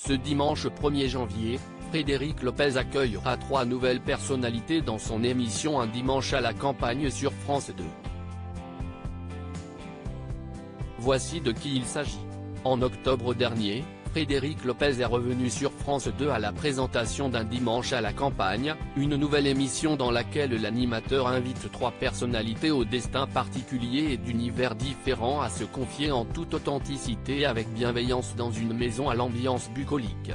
Ce dimanche 1er janvier, Frédéric Lopez accueillera 3 nouvelles personnalités dans son émission Un dimanche à la campagne sur France 2. Voici de qui il s'agit. En octobre dernier, Frédéric Lopez est revenu sur France 2 à la présentation d'Un dimanche à la campagne, une nouvelle émission dans laquelle l'animateur invite 3 personnalités au destin particulier et d'univers différents à se confier en toute authenticité et avec bienveillance dans une maison à l'ambiance bucolique.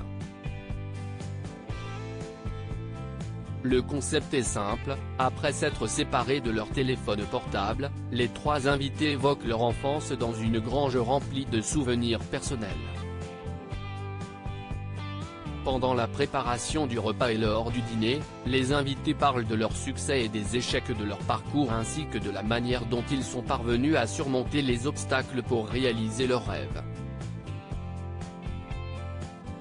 Le concept est simple, après s'être séparés de leur téléphone portable, les 3 invités évoquent leur enfance dans une grange remplie de souvenirs personnels. Pendant la préparation du repas et lors du dîner, les invités parlent de leurs succès et des échecs de leur parcours ainsi que de la manière dont ils sont parvenus à surmonter les obstacles pour réaliser leurs rêves.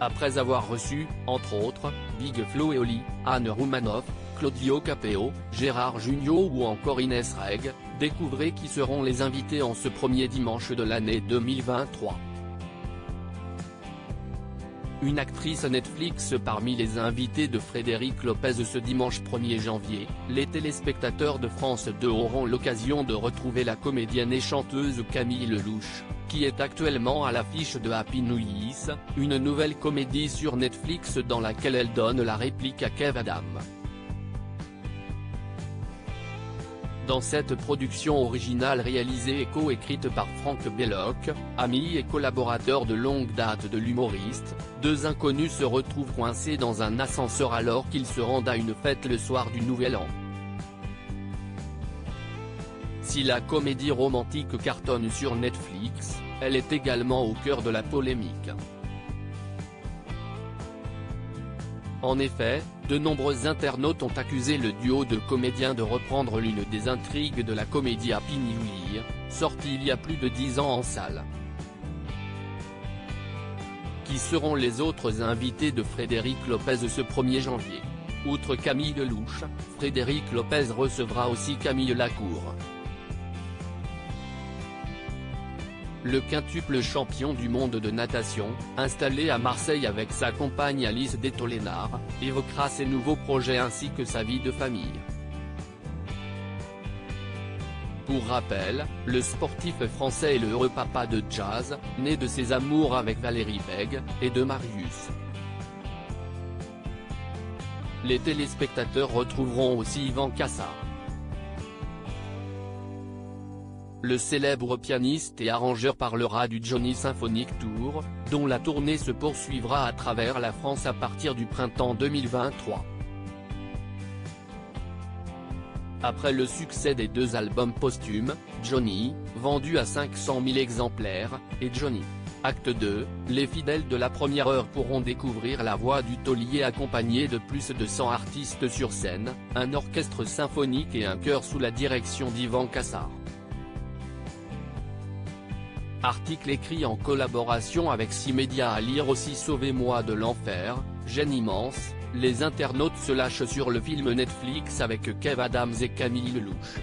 Après avoir reçu, entre autres, Big Flo et Oli, Anne Roumanoff, Claudio Capéo, Gérard Jugnot ou encore Inès Reg, découvrez qui seront les invités en ce premier dimanche de l'année 2023. Une actrice Netflix parmi les invités de Frédéric Lopez ce dimanche 1er janvier, les téléspectateurs de France 2 auront l'occasion de retrouver la comédienne et chanteuse Camille Lelouch, qui est actuellement à l'affiche de Happy New Year, une nouvelle comédie sur Netflix dans laquelle elle donne la réplique à Kev Adams. Dans cette production originale réalisée et co-écrite par Franck Belloc, ami et collaborateur de longue date de l'humoriste, 2 inconnus se retrouvent coincés dans un ascenseur alors qu'ils se rendent à une fête le soir du Nouvel An. Si la comédie romantique cartonne sur Netflix, elle est également au cœur de la polémique. En effet, de nombreux internautes ont accusé le duo de comédiens de reprendre l'une des intrigues de la comédie Happy New Year, sortie il y a plus de 10 ans en salle. Qui seront les autres invités de Frédéric Lopez ce 1er janvier? Outre Camille Lelouch, Frédéric Lopez recevra aussi Camille Lacour. Le quintuple champion du monde de natation, installé à Marseille avec sa compagne Alice Détolénard, évoquera ses nouveaux projets ainsi que sa vie de famille. Pour rappel, le sportif français est le heureux papa de Jazz, né de ses amours avec Valérie Beg, et de Marius. Les téléspectateurs retrouveront aussi Yvan Cassar. Le célèbre pianiste et arrangeur parlera du Johnny Symphonic Tour, dont la tournée se poursuivra à travers la France à partir du printemps 2023. Après le succès des 2 albums posthumes, Johnny, vendu à 500 000 exemplaires, et Johnny, Acte 2, les fidèles de la première heure pourront découvrir la voix du taulier accompagné de plus de 100 artistes sur scène, un orchestre symphonique et un chœur sous la direction d'Yvan Cassar. Article écrit en collaboration avec 6 médias à lire aussi. Sauvez-moi de l'enfer, gêne immense, les internautes se lâchent sur le film Netflix avec Kev Adams et Camille Lelouch.